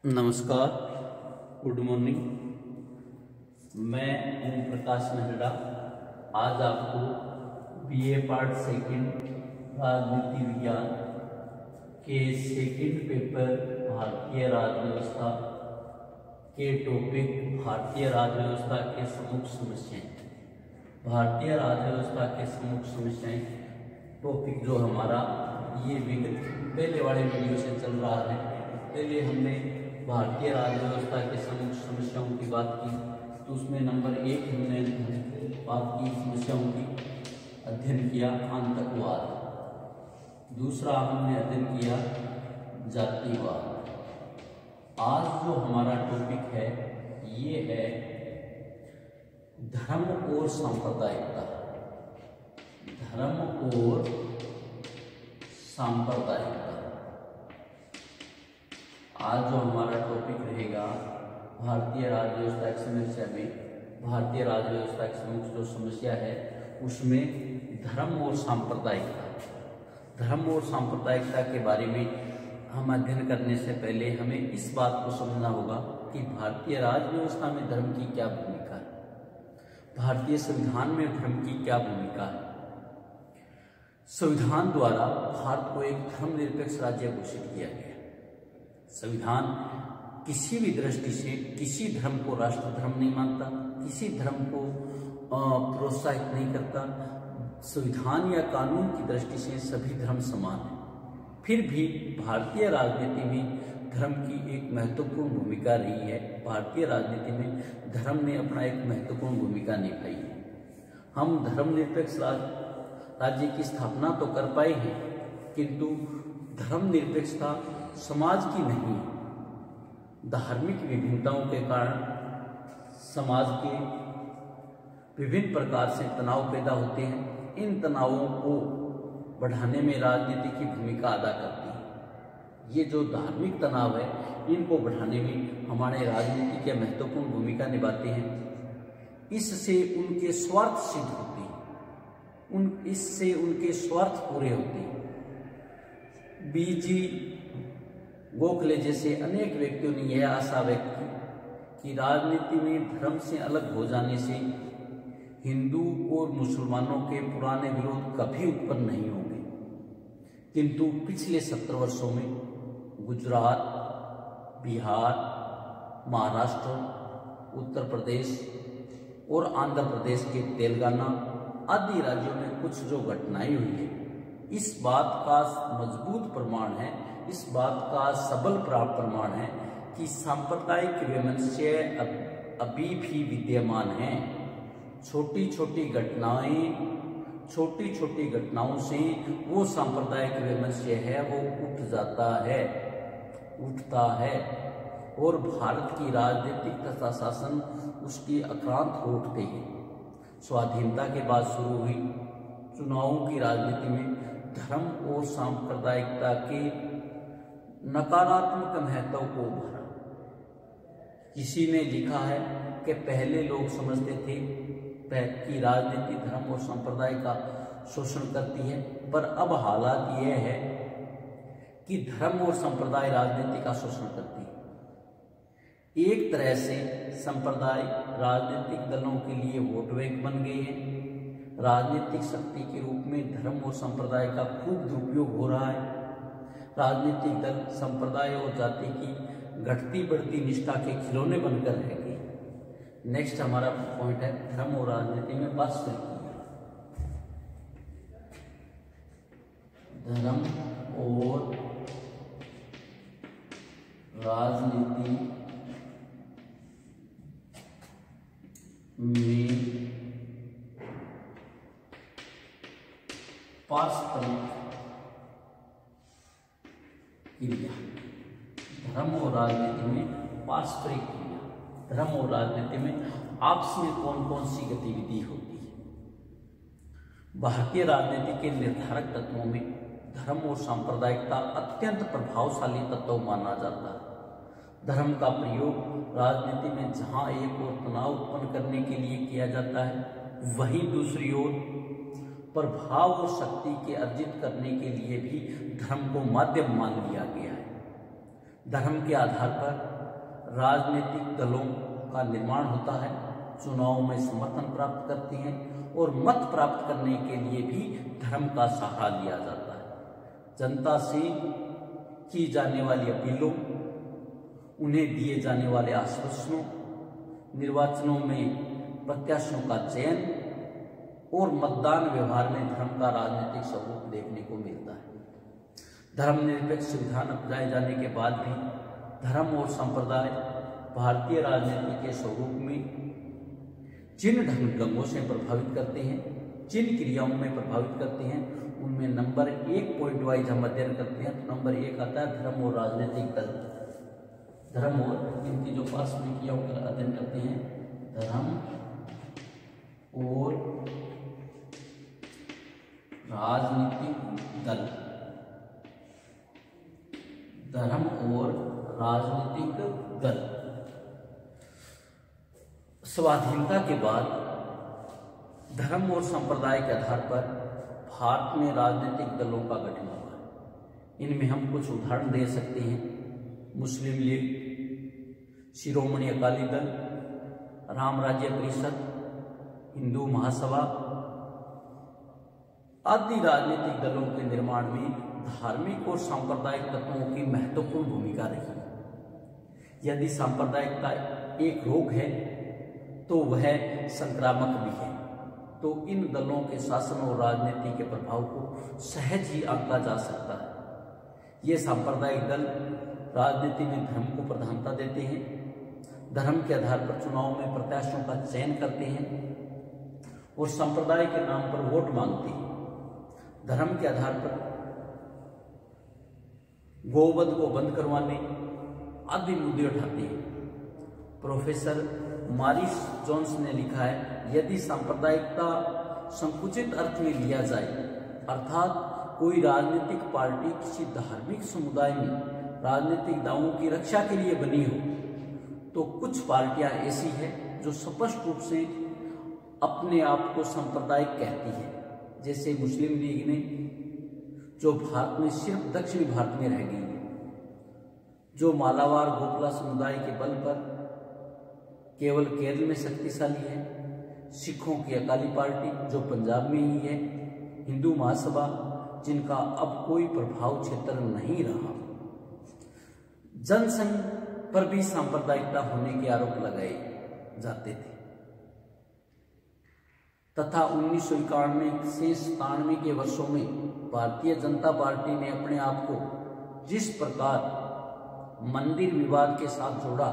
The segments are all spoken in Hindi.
नमस्कार, गुड मॉर्निंग। मैं ओम प्रकाश मेहरा आज आपको बीए पार्ट सेकंड राजनीति विज्ञान के सेकंड पेपर भारतीय राज्य व्यवस्था के टॉपिक भारतीय राज्य व्यवस्था के प्रमुख समस्याएं, भारतीय राज्य व्यवस्था के प्रमुख समस्याएं टॉपिक जो हमारा ये पहले वाले वीडियो से चल रहा है। पहले हमने भारतीय राज्य व्यवस्था के प्रमुख समस्याओं की बात की, तो उसमें नंबर 1 हमने बात की समस्याओं की अध्ययन किया आतंकवाद, दूसरा हमने अध्ययन किया जातिवाद। आज जो हमारा टॉपिक है ये है धर्म और सांप्रदायिकता। धर्म और सांप्रदायिकता आज जो हमारा टॉपिक रहेगा भारतीय राज्य व्यवस्था की समस्या में, भारतीय राज्य व्यवस्था की प्रमुख जो समस्या है उसमें धर्म और सांप्रदायिकता। धर्म और सांप्रदायिकता के बारे में हम अध्ययन करने से पहले हमें इस बात को समझना होगा कि भारतीय राज्य व्यवस्था में धर्म की क्या भूमिका है, भारतीय संविधान में धर्म की क्या भूमिका है। संविधान द्वारा भारत को एक धर्मनिरपेक्ष राज्य घोषित किया गया। संविधान किसी भी दृष्टि से किसी धर्म को राष्ट्र धर्म नहीं मानता, किसी धर्म को प्रोत्साहित नहीं करता। संविधान या कानून की दृष्टि से सभी धर्म समान हैं। फिर भी भारतीय राजनीति में धर्म की एक महत्वपूर्ण भूमिका रही है। भारतीय राजनीति में धर्म ने अपना एक महत्वपूर्ण भूमिका निभाई है। हम धर्मनिरपेक्ष राज्य की स्थापना तो कर पाए हैं, किंतु धर्मनिरपेक्षता समाज की नहीं है। धार्मिक विभिन्नताओं के कारण समाज के विभिन्न प्रकार से तनाव पैदा होते हैं। इन तनावों को बढ़ाने में राजनीति की भूमिका अदा करती है। ये जो धार्मिक तनाव है इनको बढ़ाने में हमारे राजनीति की महत्वपूर्ण भूमिका निभाते हैं। इससे उनके स्वार्थ सिद्ध होते हैं, इससे उनके स्वार्थ पूरे होते हैं। बीजी गोखले जैसे अनेक व्यक्तियों ने यह आशा व्यक्त की कि राजनीति में धर्म से अलग हो जाने से हिंदू और मुसलमानों के पुराने विरोध कभी उत्पन्न नहीं होंगे। किंतु पिछले 70 वर्षों में गुजरात, बिहार, महाराष्ट्र, उत्तर प्रदेश और आंध्र प्रदेश के तेलंगाना आदि राज्यों में कुछ जो घटनाएं हुई है, इस बात का मजबूत प्रमाण है, इस बात का सबल प्रमाण है कि सांप्रदायिक वैमनस्य अभी भी विद्यमान है। छोटी छोटी घटनाओं से वो सांप्रदायिक वैमनस्य है वो उठता है और भारत की राजनीतिक तथा शासन उसकी आक्रांत हो उठते हैं। स्वाधीनता के बाद शुरू हुई चुनावों की राजनीति में धर्म और सांप्रदायिकता के नकारात्मक महत्व को उभारा। किसी ने लिखा है कि पहले लोग समझते थे कि राजनीति धर्म और संप्रदाय का शोषण करती है, पर अब हालात यह है कि धर्म और संप्रदाय राजनीति का शोषण करती है। एक तरह से संप्रदाय राजनीतिक दलों के लिए वोट बैंक बन गए हैं। राजनीतिक शक्ति के रूप में धर्म और संप्रदाय का खूब दुरुपयोग हो रहा है। राजनीतिक दल संप्रदाय और जाति की घटती बढ़ती निष्ठा के खिलौने बनकर रह गए। नेक्स्ट हमारा पॉइंट है धर्म और राजनीति में वास्तविक। धर्म और राजनीति में पारस्परिक क्रिया। धर्म और राजनीति में पारस्परिक क्रिया। धर्म और राजनीति में आपस में कौन कौन सी गतिविधि होती है। भारतीय राजनीति के निर्धारक तत्वों में धर्म और सांप्रदायिकता अत्यंत प्रभावशाली तत्व माना जाता है। धर्म का प्रयोग राजनीति में जहां एक ओर तनाव उत्पन्न करने के लिए किया जाता है, वहीं दूसरी ओर प्रभाव और शक्ति के अर्जित करने के लिए भी धर्म को माध्यम मान लिया गया है। धर्म के आधार पर राजनीतिक दलों का निर्माण होता है, चुनाव में समर्थन प्राप्त करते हैं और मत प्राप्त करने के लिए भी धर्म का सहारा लिया जाता है। जनता से की जाने वाली अपीलों, उन्हें दिए जाने वाले आश्वासनों, निर्वाचनों में प्रत्याशियों का चयन और मतदान व्यवहार में धर्म का राजनीतिक स्वरूप देखने को मिलता है। धर्मनिरपेक्ष संविधान अपनाए जाने के बाद भी धर्म और संप्रदाय भारतीय राजनीति के स्वरूप में जिन ढंगों से प्रभावित करते हैं, जिन क्रियाओं में प्रभावित करते हैं, उनमें नंबर 1 पॉइंट वाइज हम अध्ययन करते हैं। तो नंबर 1 आता है धर्म और राजनीतिक दल। धर्म और इनकी जो पार्श्विक क्रियाओं का अध्ययन करते हैं, धर्म और राजनीतिक दल। धर्म और राजनीतिक दल। स्वाधीनता के बाद धर्म और संप्रदाय के आधार पर भारत में राजनीतिक दलों का गठन हुआ है। इनमें हम कुछ उदाहरण दे सकते हैं। मुस्लिम लीग, शिरोमणि अकाली दल, राम राज्य परिषद, हिंदू महासभा आदि राजनीतिक दलों के निर्माण में धार्मिक और सांप्रदायिक तत्वों की महत्वपूर्ण भूमिका रही। यदि सांप्रदायिकता एक रोग है तो वह संक्रामक भी है, तो इन दलों के शासन और राजनीति के प्रभाव को सहज ही आंका जा सकता है। ये सांप्रदायिक दल राजनीति में धर्म को प्रधानता देते हैं, धर्म के आधार पर चुनाव में प्रत्याशियों का चयन करते हैं और संप्रदाय के नाम पर वोट मांगते हैं। धर्म के आधार पर गोवध को बंद करवाने आदि मुद्दे उठाते हैं। प्रोफेसर मॉरिस जोन्स ने लिखा है, यदि सांप्रदायिकता संकुचित अर्थ में लिया जाए, अर्थात कोई राजनीतिक पार्टी किसी धार्मिक समुदाय में राजनीतिक दावों की रक्षा के लिए बनी हो, तो कुछ पार्टियां ऐसी हैं जो स्पष्ट रूप से अपने आप को सांप्रदायिक कहती है। जैसे मुस्लिम लीग ने, जो भारत में सिर्फ दक्षिणी भारत में रह गई है, जो मालाबार गोपला समुदाय के बल पर केवल केरल में शक्तिशाली है, सिखों की अकाली पार्टी जो पंजाब में ही है, हिंदू महासभा जिनका अब कोई प्रभाव क्षेत्र नहीं रहा। जनसंघ पर भी सांप्रदायिकता होने के आरोप लगाए जाते थे तथा 1991 से 97 के वर्षों में भारतीय जनता पार्टी ने अपने आप को जिस प्रकार मंदिर विवाद के साथ जोड़ा,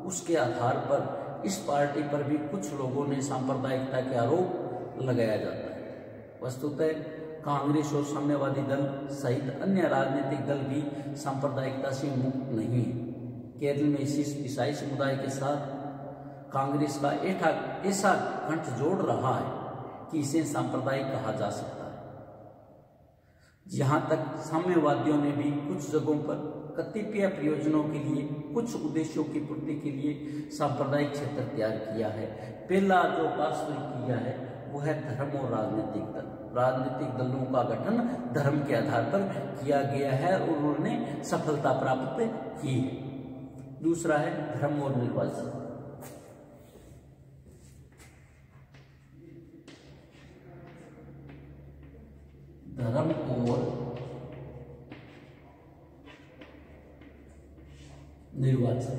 उसके आधार पर इस पार्टी पर भी कुछ लोगों ने सांप्रदायिकता के आरोप लगाया जाता है। वस्तुतः कांग्रेस और साम्यवादी दल सहित अन्य राजनीतिक दल भी सांप्रदायिकता से मुक्त नहीं है। केरल में ईसाई समुदाय के साथ कांग्रेस का ऐसा कंठ जोड़ रहा है कि इसे सांप्रदायिक कहा जा सकता है। यहाँ तक साम्यवादियों ने भी कुछ जगहों पर कतिपय प्रयोजनों के लिए, कुछ उद्देश्यों की पूर्ति के लिए सांप्रदायिक क्षेत्र तैयार किया है। पहला जो वास्तविक किया है वो है धर्म और राजनीतिक दल। राजनीतिक दलों का गठन धर्म के आधार पर किया गया है और उन्होंने सफलता प्राप्त की है। दूसरा है धर्म और निर्वाचन। धर्म और निर्वाचन।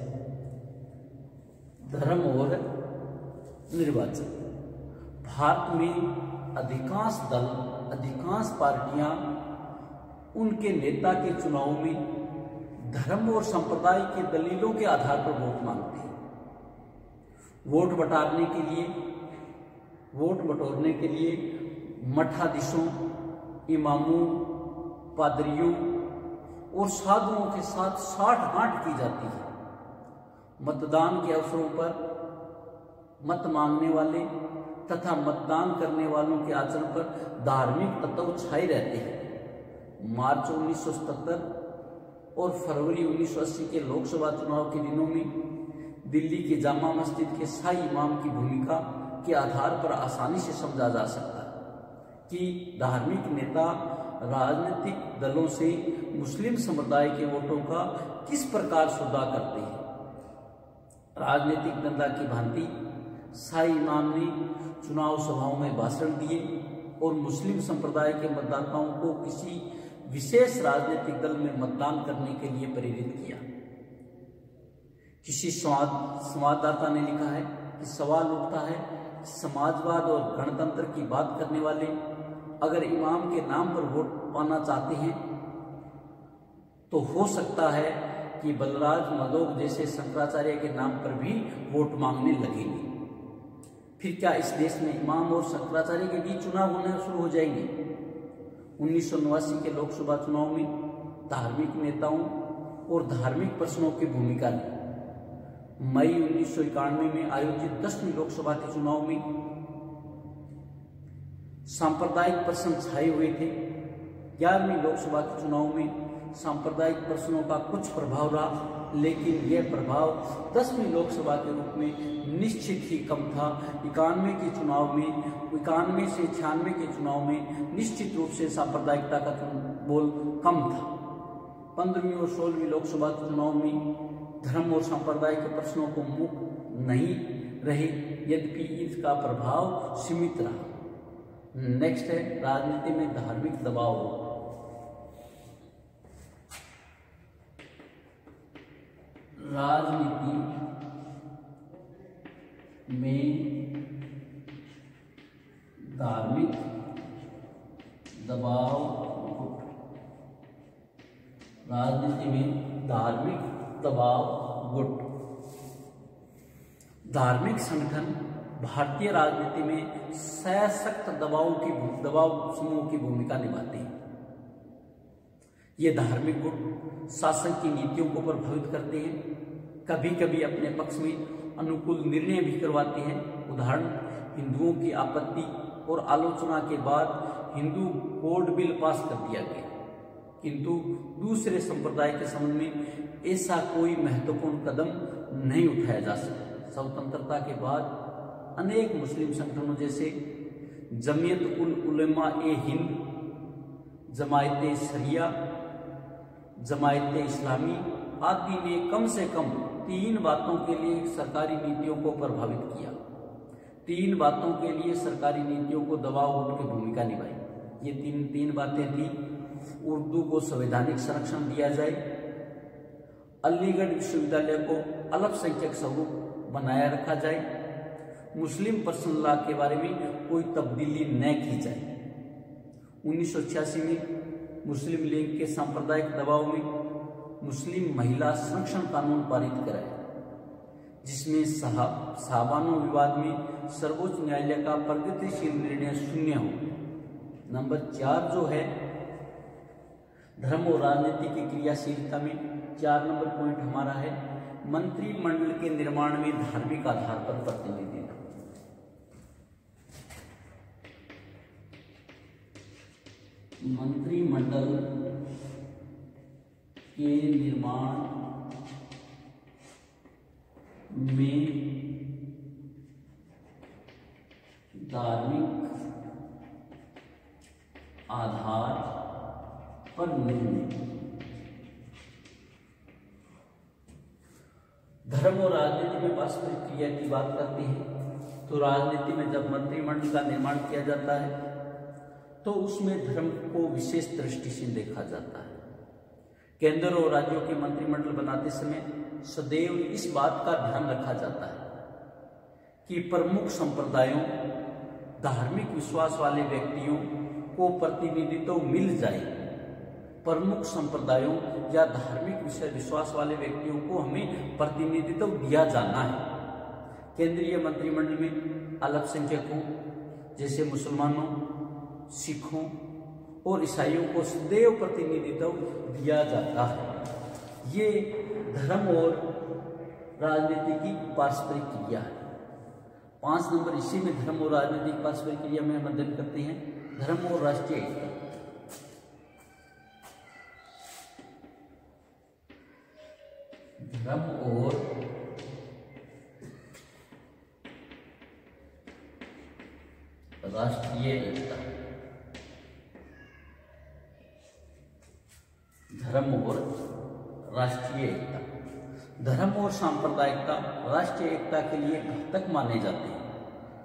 धर्म और निर्वाचन। भारत में अधिकांश दल, अधिकांश पार्टियां उनके नेता के चुनाव में धर्म और संप्रदाय के दलीलों के आधार पर वोट मांगते हैं। वोट बटोरने के लिए मठाधीशों, इमामों, पादरियों और साधुओं के साथ साठ-गांठ की जाती है। मतदान के अवसरों पर मत मांगने वाले तथा मतदान करने वालों के आचरण पर धार्मिक तत्व छाए रहते हैं। मार्च 1977 और फरवरी 1980 के लोकसभा चुनाव के दिनों में दिल्ली की जामा मस्जिद के शाही इमाम की भूमिका के आधार पर आसानी से समझा जा सकता है कि धार्मिक नेता राजनीतिक दलों से मुस्लिम समुदाय के वोटों का किस प्रकार सौदा करते हैं। राजनीतिक धंधा की भांति शाही इमाम ने चुनाव सभाओं में भाषण दिए और मुस्लिम संप्रदाय के मतदाताओं को किसी विशेष राजनीतिक दल में मतदान करने के लिए प्रेरित किया। किसी संवाददाता ने लिखा है कि सवाल उठता है कि समाजवाद और गणतंत्र की बात करने वाले अगर इमाम के नाम पर वोट पाना चाहते हैं तो हो सकता है कि बलराज मधोक जैसे शंकराचार्य के नाम पर भी वोट मांगने लगेंगे। फिर क्या इस देश में इमाम और शंकराचार्य के बीच चुनाव होने शुरू हो जाएंगे। 1989 के लोकसभा चुनाव में धार्मिक नेताओं और धार्मिक प्रश्नों की भूमिका ली। मई 1991 में आयोजित 10वीं लोकसभा के चुनाव में सांप्रदायिक प्रश्न छाए हुए थे। 11वीं लोकसभा के चुनाव में सांप्रदायिक प्रश्नों का कुछ प्रभाव रहा, लेकिन यह प्रभाव 10वीं लोकसभा के रूप में निश्चित ही कम था। 91 के चुनाव में 91 से 96 के चुनाव में निश्चित रूप से सांप्रदायिकता का बोल कम था। 15वीं और 16वीं लोकसभा के चुनाव में धर्म और संप्रदाय के प्रश्नों को मुक्त नहीं रहे, यद्यपि इसका प्रभाव सीमित रहा। नेक्स्ट है राजनीति में धार्मिक दबाव। राजनीति में धार्मिक दबाव। राजनीति में धार्मिक दबाव गुट। धार्मिक संगठन भारतीय राजनीति में सशक्त दबाव समूह की भूमिका निभाते हैं। ये धार्मिक गुट शासन की नीतियों को प्रभावित करते हैं, कभी कभी अपने पक्ष में अनुकूल निर्णय भी करवाते हैं। उदाहरण, हिंदुओं की आपत्ति और आलोचना के बाद हिंदू कोड बिल पास कर दिया गया, किंतु दूसरे संप्रदाय के संबंध में ऐसा कोई महत्वपूर्ण कदम नहीं उठाया जा सका। स्वतंत्रता के बाद अनेक मुस्लिम संगठनों जैसे जमीयत उल उलमा ए हिंद, जमायत शरिया, जमायत इस्लामी आदि ने कम से कम 3 बातों के लिए सरकारी नीतियों को प्रभावित किया। 3 बातों के लिए सरकारी नीतियों को दबाव गुट की भूमिका निभाई। ये तीन बातें थी। उर्दू को संवैधानिक संरक्षण दिया जाए, अलीगढ़ विश्वविद्यालय को अल्पसंख्यक स्वरूप बनाया रखा जाए, मुस्लिम पर्सनल लॉ के बारे में कोई तब्दीली न की जाए। 1986 में मुस्लिम लीग के सांप्रदायिक दबाव में मुस्लिम महिला संरक्षण कानून पारित कराया, जिसमें साहबानो विवाद में सर्वोच्च न्यायालय का प्रगतिशील निर्णय शून्य हो। नंबर 4 जो है धर्म और राजनीति की क्रियाशीलता में 4 नंबर पॉइंट हमारा है मंत्रिमंडल के निर्माण में धार्मिक आधार पर प्रतिनिधित्व। मंत्रिमंडल के निर्माण में धार्मिक आधार पर निर्णय। धर्म और राजनीति में पारस्परिक क्रिया की बात करते हैं तो राजनीति में जब मंत्रिमंडल का निर्माण किया जाता है तो उसमें धर्म को विशेष दृष्टि से देखा जाता है। केंद्र और राज्यों के मंत्रिमंडल बनाते समय सदैव इस बात का ध्यान रखा जाता है कि प्रमुख संप्रदायों, धार्मिक विश्वास वाले व्यक्तियों को प्रतिनिधित्व मिल जाए। प्रमुख संप्रदायों या धार्मिक विश्वास वाले व्यक्तियों को हमें प्रतिनिधित्व दिया जाना है। केंद्रीय मंत्रिमंडल में अल्पसंख्यकों जैसे मुसलमानों, सिखों और ईसाइयों को सदैव प्रतिनिधित्व दिया जाता है। ये धर्म और राजनीति की पारस्परिक क्रिया है। 5 नंबर इसी में धर्म और राजनीति की पारस्परिक क्रिया में हम अध्ययन करते हैं धर्म और राष्ट्रीय एकता। धर्म और राष्ट्रीय एकता। धर्म और सांप्रदायिकता राष्ट्रीय एकता के लिए घातक माने जाते हैं,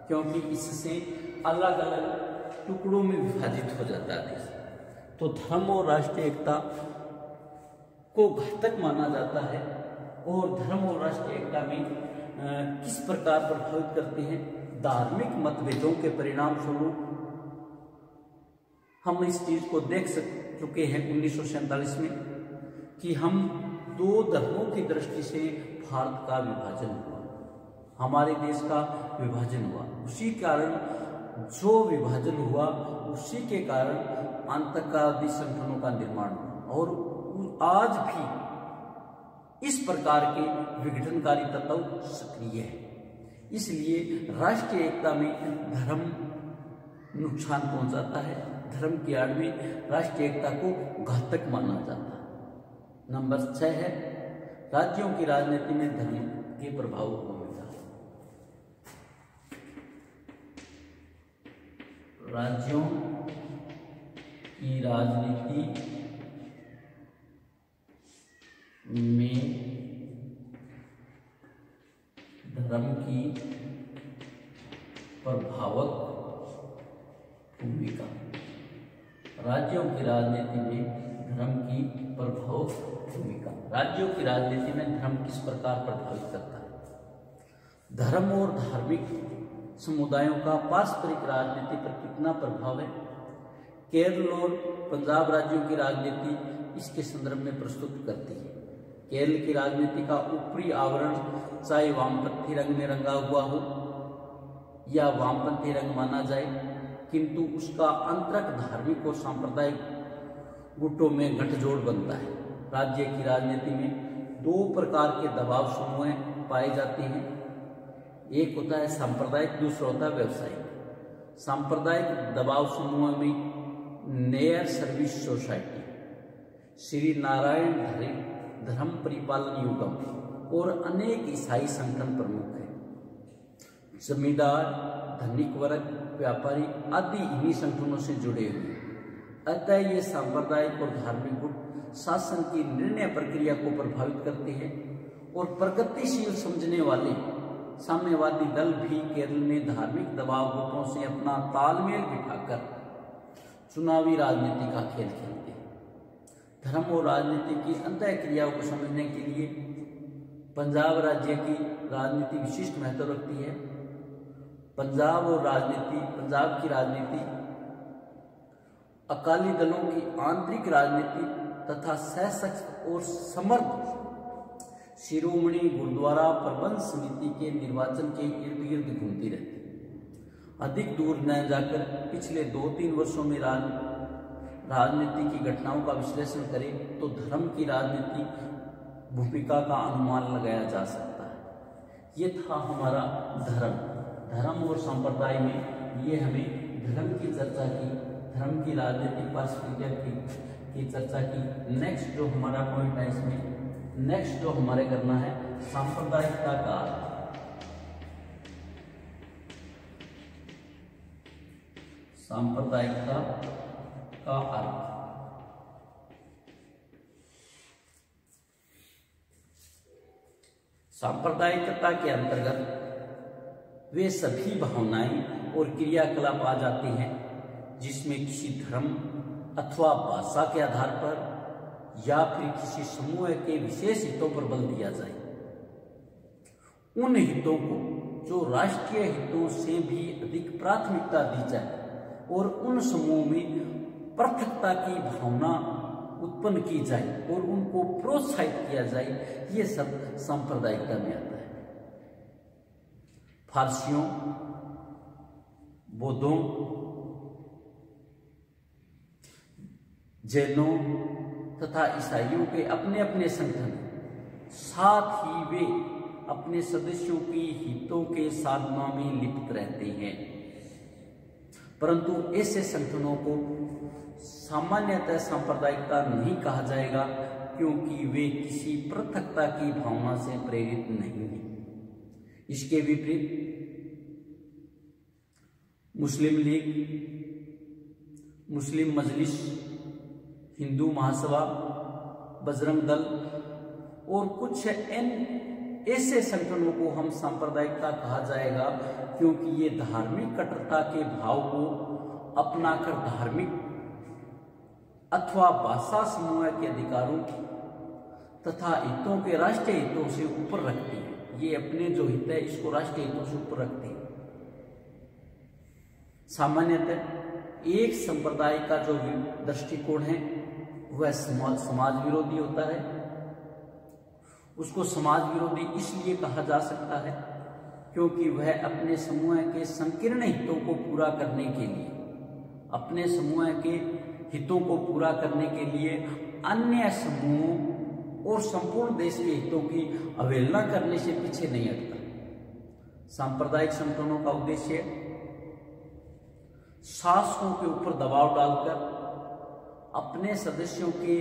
क्योंकि इससे अलग अलग टुकड़ों में विभाजित हो जाता है देश। तो धर्म और राष्ट्रीय एकता को घातक माना जाता है। और धर्म और राष्ट्रीय एकता में किस प्रकार प्रभावित करते हैं? धार्मिक मतभेदों के परिणाम स्वरूप हम इस चीज को देख चुके हैं 1947 में कि हम दो धर्मों की दृष्टि से भारत का विभाजन हुआ, हमारे देश का विभाजन हुआ। उसी कारण जो विभाजन हुआ उसी के कारण आतंकवादी संगठनों का निर्माण हुआ और आज भी इस प्रकार के विघटनकारी तत्व सक्रिय है। इसलिए राष्ट्रीय एकता में धर्म नुकसान पहुंचाता है, धर्म की आड़ में राष्ट्रीय एकता को घातक माना जाता है। नंबर 6 है राज्यों की राजनीति में धर्म के प्रभाव को मिलता है। राज्यों की राजनीति में धर्म की प्रभावक भूमिका। राज्यों की राजनीति में धर्म की प्रभावक भूमिका। राज्यों की राजनीति में धर्म किस प्रकार प्रभावित करता है? धर्म और धार्मिक समुदायों का पारस्परिक राजनीति पर कितना प्रभाव है? केरल और पंजाब राज्यों की राजनीति इसके संदर्भ में प्रस्तुत करती है। केरल की राजनीति का ऊपरी आवरण चाहे वामपंथी रंग में रंगा हुआ हो या वामपंथी रंग माना जाए, किंतु उसका आंतरिक धार्मिक और सांप्रदायिक गुटों में गठजोड़ बनता है। राज्य की राजनीति में दो प्रकार के दबाव समूह पाए जाते हैं, एक होता है सांप्रदायिक, दूसरा होता है व्यवसायिक। सांप्रदायिक दबाव समूह में near service society, Shri Narayan धर्म परिपालन युगम और अनेक ईसाई संगठन प्रमुख हैं। जमींदार, धनिक वर्ग, व्यापारी आदि इन्हीं संगठनों से जुड़े हुए। अतः ये सांप्रदायिक और धार्मिक गुट शासन की निर्णय प्रक्रिया को प्रभावित करते हैं और प्रगतिशील समझने वाले साम्यवादी दल भी केरल में धार्मिक दबाव गुटों से अपना तालमेल बिठाकर चुनावी राजनीति का खेल खेलते हैं। धर्म और राजनीति की अंतः क्रियाओं को समझने के लिए पंजाब राज्य की राजनीति विशिष्ट महत्व रखती है। पंजाब की राजनीति अकाली दलों की आंतरिक राजनीति तथा सशक्त और समर्थ शिरोमणि गुरुद्वारा प्रबंध समिति के निर्वाचन के इर्द गिर्द घूमती रहती है। अधिक दूर न जाकर पिछले 2-3 वर्षों में राजनीति की घटनाओं का विश्लेषण करें तो धर्म की राजनीति भूमिका का अनुमान लगाया जा सकता है। ये था हमारा धर्म और संप्रदाय में ये हमें धर्म की चर्चा की, धर्म की राजनीतिक पारस्परिक की चर्चा की। नेक्स्ट जो हमारा पॉइंट है इसमें नेक्स्ट जो हमारे करना है सांप्रदायिकता का अर्थ। सांप्रदायिकता का अर्थ सांप्रदायिकता के अंतर्गत वे सभी भावनाएं और क्रियाकलाप आ जाते हैं जिसमें किसी धर्म अथवा भाषा के आधार पर या फिर किसी समूह के विशेष हितों पर बल दिया जाए। उन हितों को जो राष्ट्रीय हितों से भी अधिक प्राथमिकता दी जाए और उन समूह में पृथकता की भावना उत्पन्न की जाए और उनको प्रोत्साहित किया जाए, ये सब सांप्रदायिकता में आता है। फारसियों, बौद्धों, जैनों तथा ईसाइयों के अपने अपने संगठन, साथ ही वे अपने सदस्यों की हितों के साधना में लिप्त रहते हैं, परंतु ऐसे संगठनों को सामान्यतः सांप्रदायिकता नहीं कहा जाएगा क्योंकि वे किसी पृथकता की भावना से प्रेरित नहीं हैं। इसके विपरीत मुस्लिम लीग, मुस्लिम मजलिस, हिंदू महासभा, बजरंग दल, और कुछ ऐसे संगठनों को हम सांप्रदायिकता कहा जाएगा क्योंकि ये धार्मिक कट्टरता के भाव को अपनाकर धार्मिक अथवा भाषा समूह के अधिकारों तथा हितों के राष्ट्रीय हितों से ऊपर रखती है। ये अपने जो हित है इसको राष्ट्रीय हितों से ऊपर रखती है। सामान्यतः एक संप्रदाय का जो दृष्टिकोण है वह समाज विरोधी होता है। उसको समाज विरोधी इसलिए कहा जा सकता है क्योंकि वह अपने समूह के संकीर्ण हितों को पूरा करने के लिए, अपने समूह के हितों को पूरा करने के लिए अन्य समूहों और संपूर्ण देश के हितों की अवहेलना करने से पीछे नहीं हटता। सांप्रदायिक संगठनों का उद्देश्य शासकों के ऊपर दबाव डालकर अपने सदस्यों के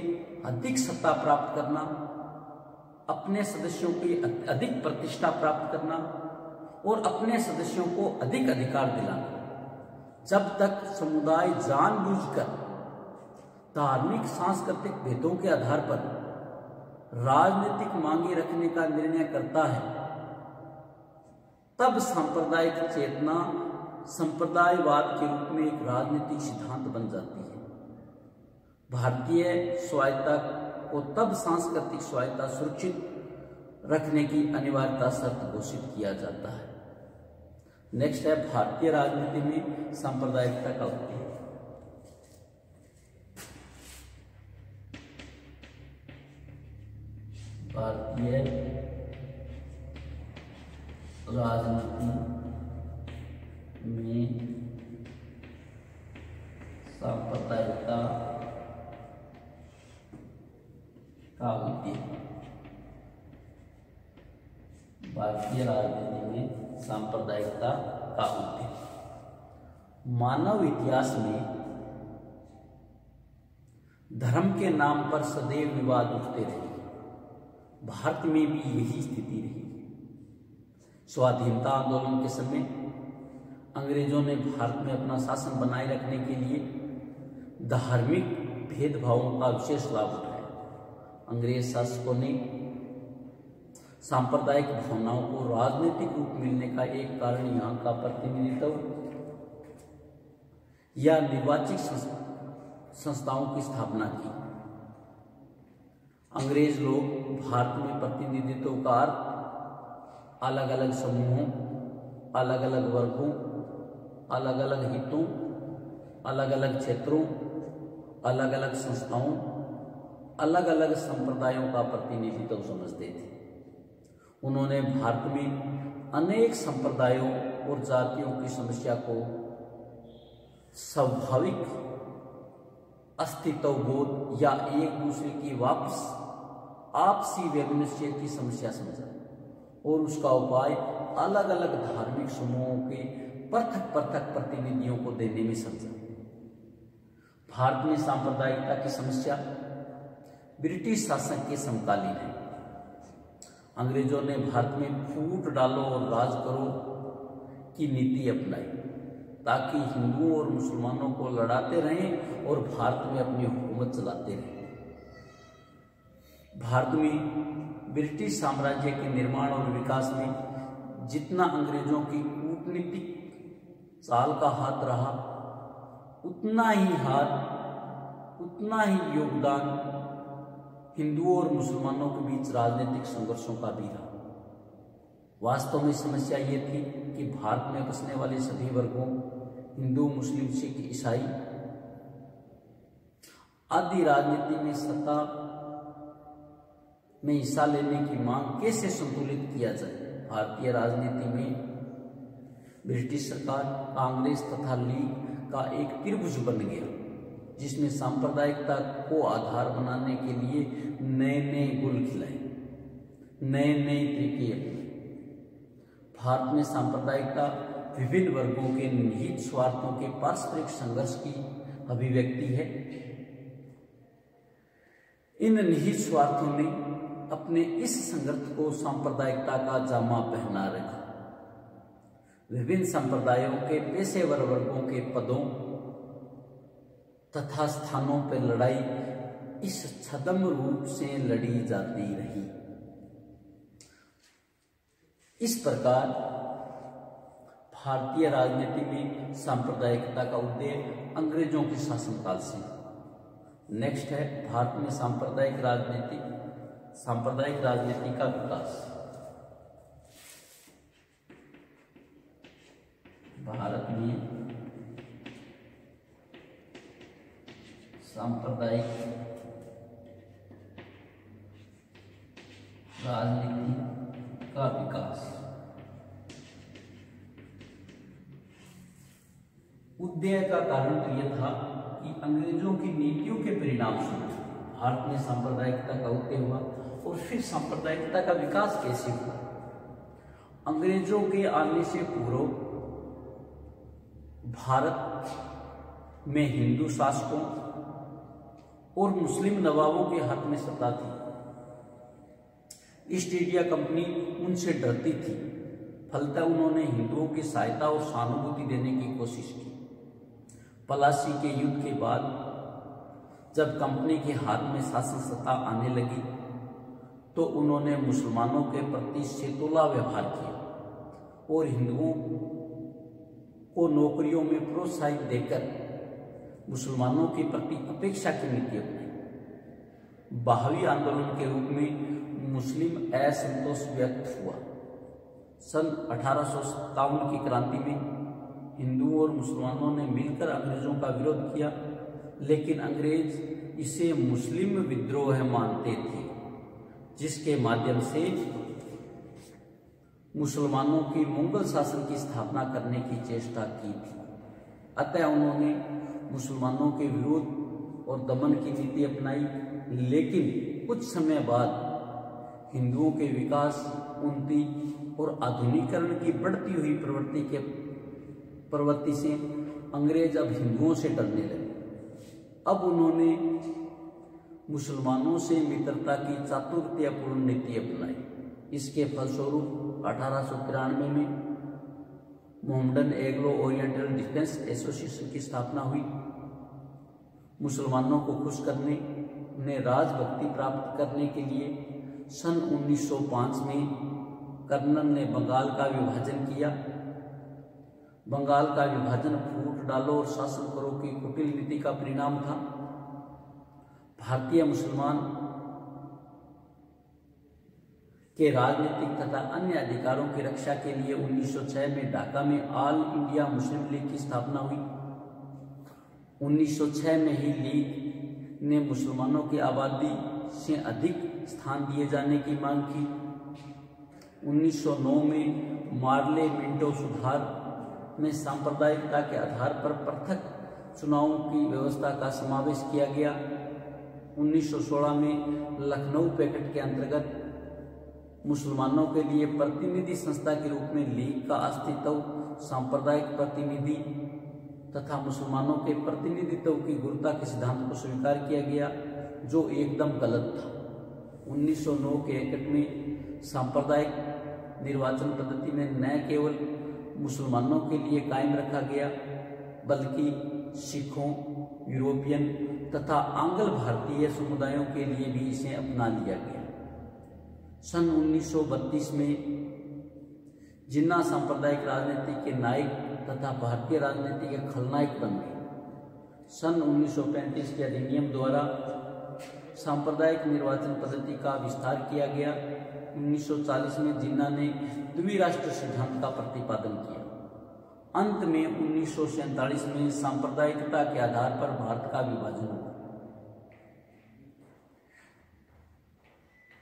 अधिक सत्ता प्राप्त करना, अपने सदस्यों की अधिक प्रतिष्ठा प्राप्त करना और अपने सदस्यों को अधिक अधिकार दिलाना। जब तक समुदाय जानबूझकर धार्मिक सांस्कृतिक भेदों के आधार पर राजनीतिक मांगे रखने का निर्णय करता है, तब सांप्रदायिक चेतना संप्रदायवाद के रूप में एक राजनीतिक सिद्धांत बन जाती है। भारतीय स्वायत्तता को तब सांस्कृतिक स्वायत्तता सुरक्षित रखने की अनिवार्यता शर्त घोषित किया जाता है। नेक्स्ट है भारतीय राजनीति में सांप्रदायिकता का उपयोग। भारतीय राजनीति में सांप्रदायिकता का उद्देश्य। भारतीय राजनीति में सांप्रदायिकता का उद्देश्य मानव इतिहास में धर्म के नाम पर सदैव विवाद उठते रहे। भारत में भी यही स्थिति रही। स्वाधीनता आंदोलन के समय अंग्रेजों ने भारत में अपना शासन बनाए रखने के लिए धार्मिक भेदभावों का विशेष लाभ उठाया। अंग्रेज शासकों ने सांप्रदायिक भावनाओं को राजनीतिक रूप मिलने का एक कारण यहाँ का प्रतिनिधित्व या निर्वाचित संस्थाओं की स्थापना की। अंग्रेज लोग भारत में प्रतिनिधित्व का अर्थ अलग अलग समूहों, अलग अलग वर्गों, अलग अलग हितों, अलग अलग क्षेत्रों, अलग अलग संस्थाओं, अलग अलग संप्रदायों का प्रतिनिधित्व समझते थे। उन्होंने भारत में अनेक संप्रदायों और जातियों की समस्या को स्वाभाविक अस्तित्व बोध या एक दूसरे की वापस आपसी वैमनस्य की समस्या समझा और उसका उपाय अलग अलग धार्मिक समूहों के पृथक पृथक प्रतिनिधियों को देने में समझा। भारत में सांप्रदायिकता की समस्या ब्रिटिश शासन के समकालीन है। अंग्रेजों ने भारत में फूट डालो और राज करो की नीति अपनाई ताकि हिंदुओं और मुसलमानों को लड़ाते रहें और भारत में अपनी हुकूमत चलाते रहें। भारत में ब्रिटिश साम्राज्य के निर्माण और विकास में जितना अंग्रेजों की कूटनीतिक चाल का हाथ रहा, उतना ही योगदान हिंदुओं और मुसलमानों के बीच राजनीतिक संघर्षों का भी रहा। वास्तव में समस्या ये थी कि भारत में बसने वाले सभी वर्गों, हिंदू, मुस्लिम, सिख, ईसाई आदि राजनीति में सत्ता में हिस्सा लेने की मांग कैसे संतुलित किया जाए। भारतीय राजनीति में ब्रिटिश सरकार, कांग्रेस तथा लीग का एक त्रिभुज बन गया, जिसने सांप्रदायिकता को आधार बनाने के लिए नए नए गुल खिलाए, नए नए तरीके अपनाए। भारत में सांप्रदायिकता विभिन्न वर्गों के निहित स्वार्थों के पारस्परिक संघर्ष की अभिव्यक्ति है। इन निहित स्वार्थों ने अपने इस संघर्ष को सांप्रदायिकता का जामा पहना रखा। विभिन्न संप्रदायों के पेशेवर वर्गों के पदों तथा स्थानों पर लड़ाई इस छद्म रूप से लड़ी जाती रही। इस प्रकार भारतीय राजनीति में सांप्रदायिकता का उदय अंग्रेजों के शासनकाल से। नेक्स्ट है भारत में सांप्रदायिक राजनीति का विकास। भारत में सांप्रदायिक राजनीति का विकास। उदय का कारण तो यह था कि अंग्रेजों की नीतियों के परिणाम स्वरूप भारत में सांप्रदायिकता का उदय हुआ। और फिर सांप्रदायिकता का विकास कैसे हुआ? अंग्रेजों के आने से पूर्व भारत में हिंदू शासकों और मुस्लिम नवाबों के हाथ में सत्ता थी। ईस्ट इंडिया कंपनी उनसे डरती थी, फलतः उन्होंने हिंदुओं की सहायता और सहानुभूति देने की कोशिश की। पलासी के युद्ध के बाद जब कंपनी के हाथ में शासन सत्ता आने लगी तो उन्होंने मुसलमानों के प्रति सेतुला व्यवहार किया और हिंदुओं को नौकरियों में प्रोत्साहित देकर मुसलमानों के प्रति अपेक्षा की नीति अपनाई। बहावी आंदोलन के रूप में मुस्लिम असंतोष व्यक्त हुआ। सन 1857 की क्रांति में हिंदुओं और मुसलमानों ने मिलकर अंग्रेजों का विरोध किया, लेकिन अंग्रेज इसे मुस्लिम विद्रोह मानते थे, जिसके माध्यम से मुसलमानों की मुगल शासन की स्थापना करने की चेष्टा की थी। अतः उन्होंने मुसलमानों के विरोध और दमन की नीति अपनाई, लेकिन कुछ समय बाद हिंदुओं के विकास, उन्नति और आधुनिकीकरण की बढ़ती हुई प्रवृत्ति से अंग्रेज अब हिंदुओं से डरने लगे। अब उन्होंने मुसलमानों से मित्रता की चातुर्यपूर्ण नीति अपनाई। इसके फलस्वरूप 1893 में Mohammedan Anglo oriental defence association की स्थापना हुई। मुसलमानों को खुश करने, उन्हें राजभक्ति प्राप्त करने के लिए सन 1905 में कर्नल ने बंगाल का विभाजन किया। बंगाल का विभाजन फूट डालो और शासन करो की कुटिल नीति का परिणाम था। भारतीय मुसलमान के राजनीतिक तथा अन्य अधिकारों की रक्षा के लिए 1906 में ढाका में ऑल इंडिया मुस्लिम लीग की स्थापना हुई। 1906 में ही लीग ने मुसलमानों की आबादी से अधिक स्थान दिए जाने की मांग की। 1909 में मार्ले मिंटो सुधार में सांप्रदायिकता के आधार पर पृथक चुनावों की व्यवस्था का समावेश किया गया। 1916 में लखनऊ पैक्ट के अंतर्गत मुसलमानों के लिए प्रतिनिधि संस्था के रूप में लीग का अस्तित्व, सांप्रदायिक प्रतिनिधि तथा मुसलमानों के प्रतिनिधित्व की गुरुता के सिद्धांत को स्वीकार किया गया, जो एकदम गलत था। 1909 के एक्ट में सांप्रदायिक निर्वाचन पद्धति में न केवल मुसलमानों के लिए कायम रखा गया, बल्कि सिखों, यूरोपियन तथा आंग्ल भारतीय समुदायों के लिए भी इसे अपना लिया गया। सन 1932 में जिन्ना सांप्रदायिक राजनीति के नायक तथा भारतीय राजनीति के खलनायक बन गए। सन 1935 के अधिनियम द्वारा सांप्रदायिक निर्वाचन पद्धति का विस्तार किया गया। 1940 में जिन्ना ने द्विराष्ट्र सिद्धांत का प्रतिपादन किया। अंत में 1947 में सांप्रदायिकता के आधार पर भारत का विभाजन हुआ।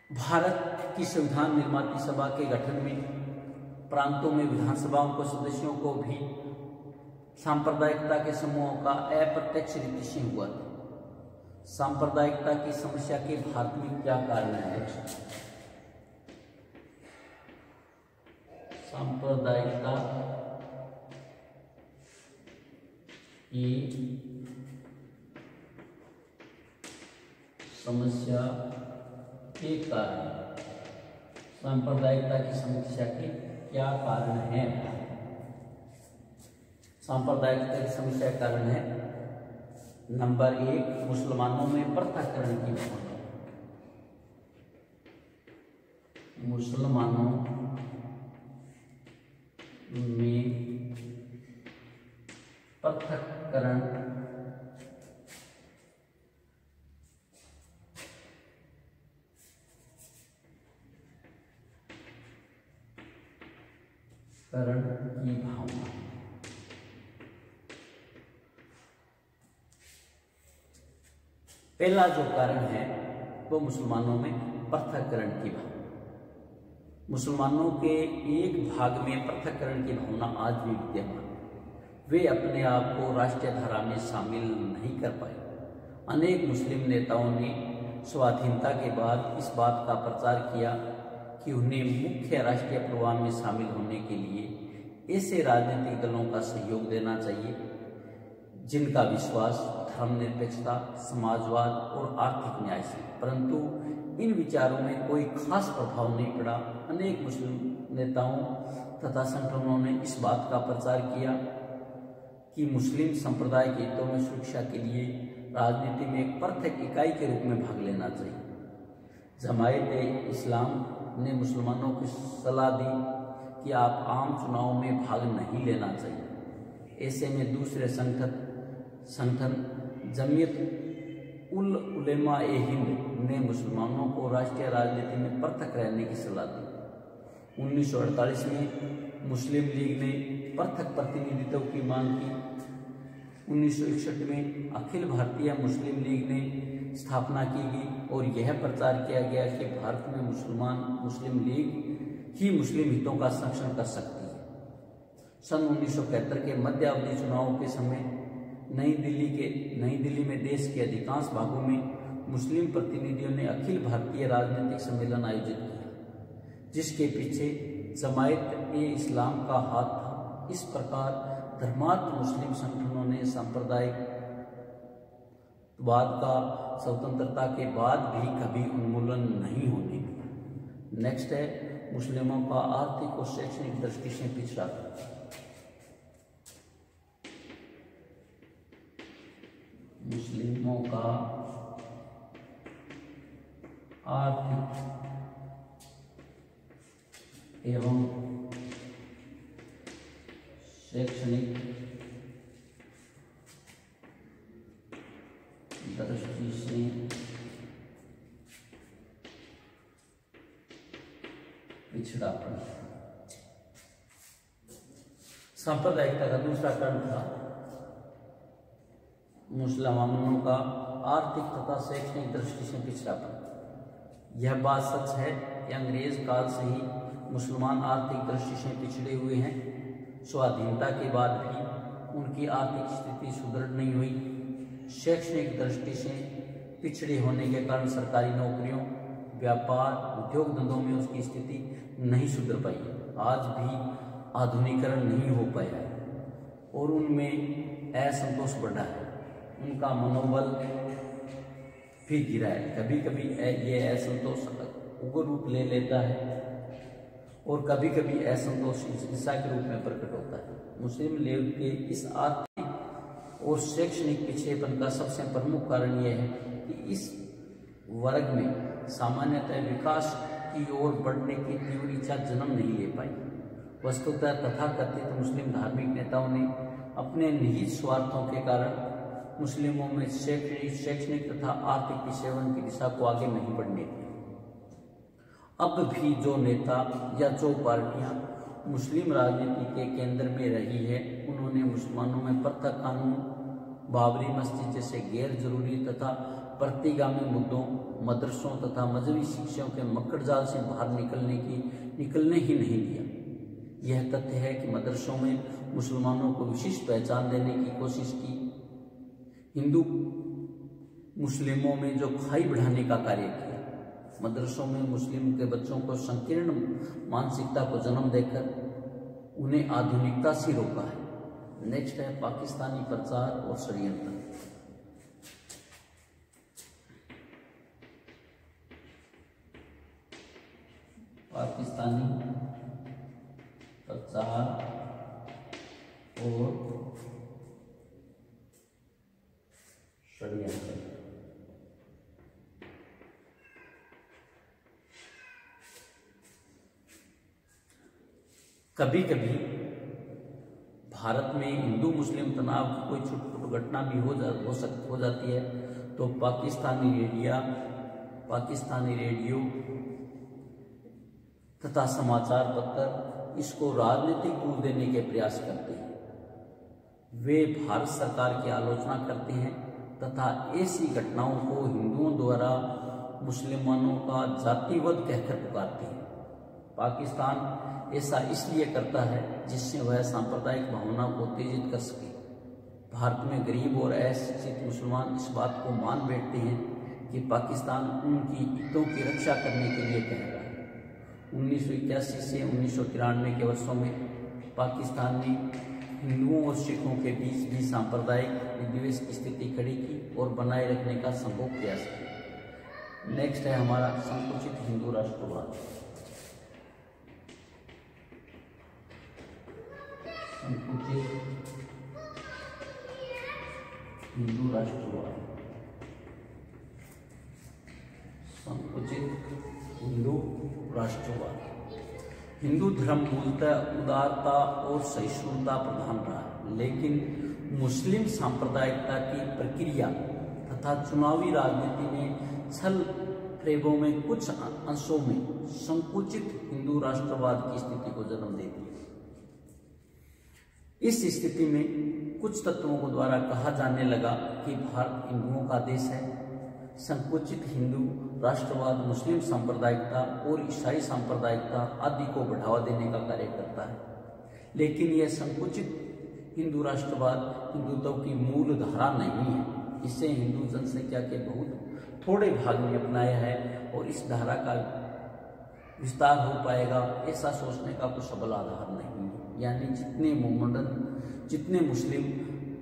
भारत की संविधान निर्माती सभा के गठन में प्रांतों में विधानसभाओं के सदस्यों को भी सांप्रदायिकता के समूहों का अप्रत्यक्ष रीति से हुआ था। सांप्रदायिकता की समस्या के भारत में क्या कारण है? सांप्रदायिकता की समस्या के कारण, सांप्रदायिकता की समस्या के क्या कारण है? सांप्रदायिकता की समस्या का कारण है नंबर 1, मुसलमानों में पृथक्करण की भावना। मुसलमानों करण की भावना। पहला जो कारण है वो मुसलमानों में पृथककरण की भावना। मुसलमानों के एक भाग में पृथककरण की भावना आज भी विद्यमान है। वे अपने आप को राष्ट्रीय धारा में शामिल नहीं कर पाए। अनेक मुस्लिम नेताओं ने स्वाधीनता के बाद इस बात का प्रचार किया कि उन्हें मुख्य राष्ट्रीय प्रवाह में शामिल होने के लिए ऐसे राजनीतिक दलों का सहयोग देना चाहिए जिनका विश्वास धर्मनिरपेक्षता, समाजवाद और आर्थिक न्याय से, परंतु इन विचारों में कोई खास प्रभाव नहीं पड़ा। अनेक मुस्लिम नेताओं तथा संगठनों ने इस बात का प्रचार किया कि मुस्लिम संप्रदाय के हितों में सुरक्षा के लिए राजनीति में एक पृथक इकाई के रूप में भाग लेना चाहिए। जमायत-ए-इस्लाम ने मुसलमानों को सलाह दी कि आप आम चुनाव में भाग नहीं लेना चाहिए। ऐसे में दूसरे संगठन जमीयत उल उलेमा-ए-हिंद ने मुसलमानों को राष्ट्रीय राजनीति में पृथक रहने की सलाह दी। 1948 में मुस्लिम लीग ने पृथक प्रतिनिधित्व की मांग की। 1961 में अखिल भारतीय मुस्लिम लीग ने स्थापना की गई और यह प्रचार किया गया कि भारत में मुस्लिम लीग ही मुस्लिम हितों का संरक्षण कर सकती है। सन 1971 के मध्य अवधि चुनावों के समय नई दिल्ली में देश के अधिकांश भागों में मुस्लिम प्रतिनिधियों ने अखिल भारतीय राजनीतिक सम्मेलन आयोजित किया, जिसके पीछे जमायत-ए-इस्लाम का हाथ था। इस प्रकार धर्मांध मुस्लिम संगठनों ने सांप्रदायिकवाद का स्वतंत्रता के बाद भी कभी उन्मूलन नहीं होने दिया। नेक्स्ट है मुस्लिमों का आर्थिक और शैक्षणिक दृष्टि से पिछड़ा। मुस्लिमों का आर्थिक एवं शैक्षणिक दृष्टि से पिछड़ापन। सांप्रदायिकता का दूसरा कारण था मुसलमानों का आर्थिक तथा शैक्षणिक दृष्टि से पिछड़ापन। यह बात सच है कि अंग्रेज काल से ही मुसलमान आर्थिक दृष्टि से पिछड़े हुए हैं। स्वाधीनता के बाद भी उनकी आर्थिक स्थिति सुदृढ़ नहीं हुई। शैक्षणिक दृष्टि से पिछड़े होने के कारण सरकारी नौकरियों, व्यापार, उद्योग धंधों में उसकी स्थिति नहीं सुधर पाई है। आज भी आधुनिकीकरण नहीं हो पाया है और उनमें असंतोष बढ़ा है। उनका मनोबल भी गिरा है। कभी कभी ये असंतोष उग्र रूप ले लेता है और कभी कभी असंतोष हिंसा के रूप में प्रकट होता है। मुस्लिम लीग के इस आर्थिक और शैक्षणिक पिछड़ेपन का सबसे प्रमुख कारण यह है कि इस वर्ग में सामान्यतः विकास की ओर बढ़ने की तीव्र इच्छा जन्म नहीं ले पाई। वस्तुतः तथाकथित मुस्लिम धार्मिक नेताओं ने अपने निहित स्वार्थों के कारण मुस्लिमों में शैक्षणिक तथा आर्थिक पिछड़ेपन की दिशा को आगे नहीं बढ़ने दी। अब भी जो नेता या जो पार्टियां मुस्लिम राजनीति के केंद्र में रही है, उन्होंने मुसलमानों में पृथक कानून, बाबरी मस्जिद जैसे गैर जरूरी तथा प्रतिगामी मुद्दों, मदरसों तथा मजहबी शिक्षाओं के मकड़जाल से बाहर निकलने ही नहीं दिया। यह तथ्य है कि मदरसों में मुसलमानों को विशिष्ट पहचान देने की कोशिश की। हिंदू मुस्लिमों में जो खाई बढ़ाने का कार्य किया, मदरसों में मुस्लिम के बच्चों को संकीर्ण मानसिकता को जन्म देकर उन्हें आधुनिकता से रोका है। नेक्स्ट है पाकिस्तानी प्रचार और षड्यंत्र। पाकिस्तानी प्रचार और षड्यंत्र। कभी कभी भारत में हिंदू मुस्लिम तनाव की कोई छोटी घटना भी हो जाती है तो पाकिस्तानी रेडियो तथा समाचार पत्र इसको राजनीतिक दूर देने के प्रयास करते हैं। वे भारत सरकार की आलोचना करते हैं तथा ऐसी घटनाओं को हिंदुओं द्वारा मुसलमानों का जातिवाद कहकर पुकारते हैं। पाकिस्तान ऐसा इसलिए करता है जिससे वह सांप्रदायिक भावना को उत्तेजित कर सके। भारत में गरीब और अशिक्षित मुसलमान इस बात को मान बैठते हैं कि पाकिस्तान उनकी हितों की रक्षा करने के लिए कह रहा है। 1981 से 1993 के वर्षों में पाकिस्तान ने हिंदुओं और सिखों के बीच भी सांप्रदायिक विद्वेष की स्थिति खड़ी की और बनाए रखने का संभव प्रयास किया। नेक्स्ट है हमारा संकुचित हिंदू राष्ट्रवाद। संकुचित हिंदू राष्ट्रवाद। संकुचित हिंदू राष्ट्रवाद। हिंदू धर्म मूलतः उदारता और सहिष्णुता प्रधान रहा है, लेकिन मुस्लिम सांप्रदायिकता की प्रक्रिया तथा चुनावी राजनीति में छल प्रयोगों में कुछ अंशों में संकुचित हिंदू राष्ट्रवाद की स्थिति को जन्म देती है। इस स्थिति में कुछ तत्वों को द्वारा कहा जाने लगा कि भारत हिंदुओं का देश है। संकुचित हिंदू राष्ट्रवाद मुस्लिम सांप्रदायिकता और ईसाई सांप्रदायिकता आदि को बढ़ावा देने का कार्य करता है, लेकिन यह संकुचित हिंदू राष्ट्रवाद हिंदुत्व की मूल धारा नहीं है। इसे हिंदू जनसंख्या के बहुत थोड़े भाग ने अपनाया है और इस धारा का विस्तार हो पाएगा ऐसा सोचने का कुछ सबल आधार नहीं है। यानी जितने मुस्लिम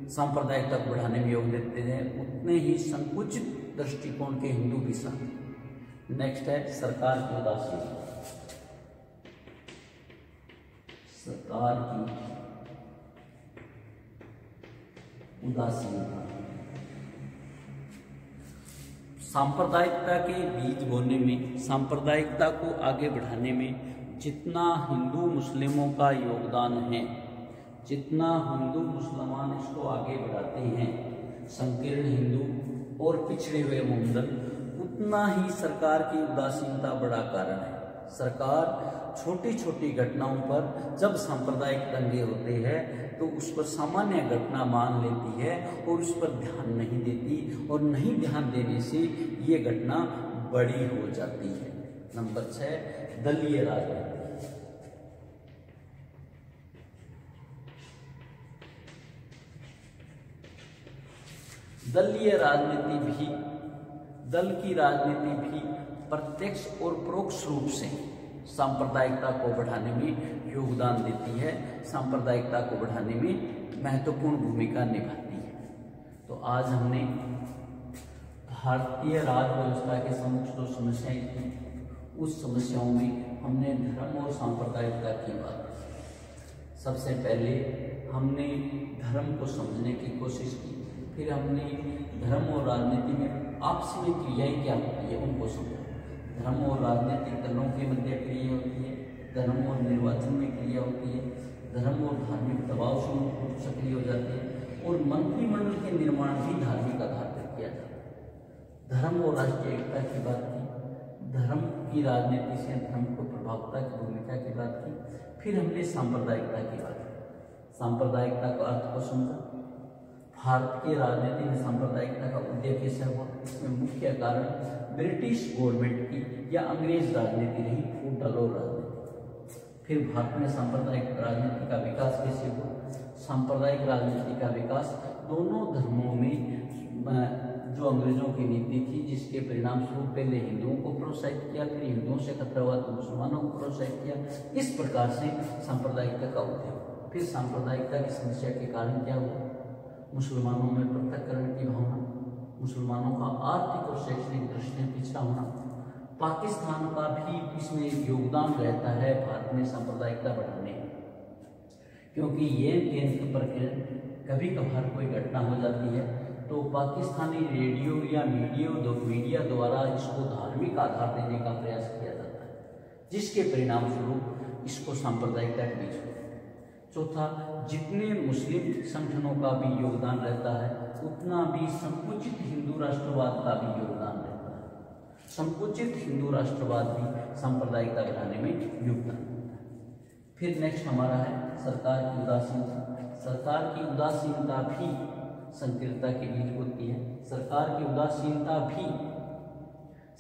सांप्रदायिकता को बढ़ाने में योग देते हैं उतने ही संकुचित दृष्टिकोण के हिंदू भी शामिल। नेक्स्ट है सरकार की उदासीनता। सरकार की उदासीनता। सांप्रदायिकता के बीज बोने में, सांप्रदायिकता को आगे बढ़ाने में जितना हिंदू मुस्लिमों का योगदान है, जितना हिंदू मुसलमान इसको आगे बढ़ाते हैं, संकीर्ण हिंदू और पिछड़े हुए मंडल, उतना ही सरकार की उदासीनता बड़ा कारण है। सरकार छोटी छोटी घटनाओं पर जब सांप्रदायिक दंगे होते हैं तो उस पर सामान्य घटना मान लेती है और उस पर ध्यान नहीं देती, और नहीं ध्यान देने से ये घटना बड़ी हो जाती है। नंबर 6, दलीय राजनीति। दलीय राजनीति भी, दल की राजनीति भी प्रत्यक्ष और परोक्ष रूप से सांप्रदायिकता को बढ़ाने में योगदान देती है, सांप्रदायिकता को बढ़ाने में महत्वपूर्ण भूमिका निभाती है। तो आज हमने भारतीय राज व्यवस्था के सम्मुख जो समस्याएं थी, उस समस्याओं में हमने धर्म और सांप्रदायिकता की बात की। सबसे पहले हमने धर्म को समझने की कोशिश की, फिर हमने धर्म और राजनीति में आपसी में क्रियाएं क्या होती है उनको समझा। धर्म और राजनीतिक दलों के मध्य क्रिया होती है, धर्म और निर्वाचन में क्रिया होती है, धर्म और धार्मिक दबाव से सक्रिय हो जाती है, और मंत्रिमंडल के निर्माण भी धार्मिक आधार पर किया जाता है। धर्म और राष्ट्रीय एकता की बात की, धर्म की राजनीति से धर्म को प्रभावता की भूमिका की बात की, फिर हमने सांप्रदायिकता की बात की। सांप्रदायिकता का अर्थ को समझा। भारत की राजनीति में सांप्रदायिकता का उदय कैसे हुआ, इसमें मुख्य कारण ब्रिटिश गवर्नमेंट की या अंग्रेज राजनीति रही, फूट और राजनीति। फिर भारत में सांप्रदायिक राजनीति का विकास कैसे हुआ। सांप्रदायिक राजनीति का विकास दोनों धर्मों में जो अंग्रेजों की नीति थी, जिसके परिणाम स्वरूप पहले हिंदुओं को प्रोत्साहित किया, फिर हिंदुओं से खतरा हुआ तो मुसलमानों को प्रोत्साहित किया। इस प्रकार से सांप्रदायिकता का उदय हुआ। फिर सांप्रदायिकता की समस्या के कारण क्या हुआ, मुसलमानों में पृथक्करण की भावना, मुसलमानों का आर्थिक और शैक्षणिक दृष्टि से पिछड़ा होना। पाकिस्तान का भी इसमें योगदान रहता है भारत में सांप्रदायिकता बढ़ाने, क्योंकि ये केंद्र पर कभी कभार कोई घटना हो जाती है तो पाकिस्तानी रेडियो या मीडिया द्वारा इसको धार्मिक आधार देने का प्रयास किया जाता है, जिसके परिणाम स्वरूप इसको सांप्रदायिकता के बीच होता है। चौथा, जितने मुस्लिम संगठनों का भी योगदान रहता है उतना भी संकुचित हिंदू राष्ट्रवाद का भी योगदान रहता है। संकुचित हिंदू राष्ट्रवाद भी सांप्रदायिकता बढ़ाने में योगदान देता है। फिर नेक्स्ट हमारा है सरकार की उदासीनता। सरकार की उदासीनता भी संकीर्णता के बीच होती है। सरकार की उदासीनता भी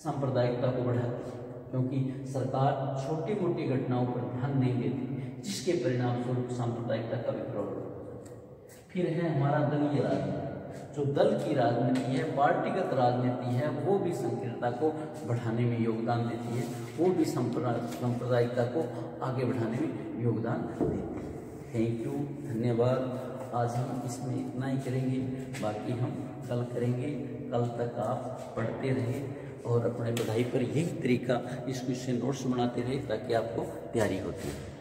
सांप्रदायिकता को बढ़ाती है, क्योंकि सरकार छोटी मोटी घटनाओं पर ध्यान नहीं देती, जिसके परिणाम स्वरूप सांप्रदायिकता का विप्लव होता है। फिर है हमारा दलीय राजनीति। जो दल की राजनीति है, पार्टीगत राजनीति है, वो भी संकीर्णता को बढ़ाने में योगदान देती है, वो भी सांप्रदायिकता को आगे बढ़ाने में योगदान देती है। थैंक यू, धन्यवाद। आज हम इसमें इतना ही करेंगे, बाकी हम कल करेंगे। कल तक आप पढ़ते रहे और अपने पढ़ाई पर यही तरीका इस क्वेश्चन नोट्स बनाते रहे, ताकि आपको तैयारी होती है।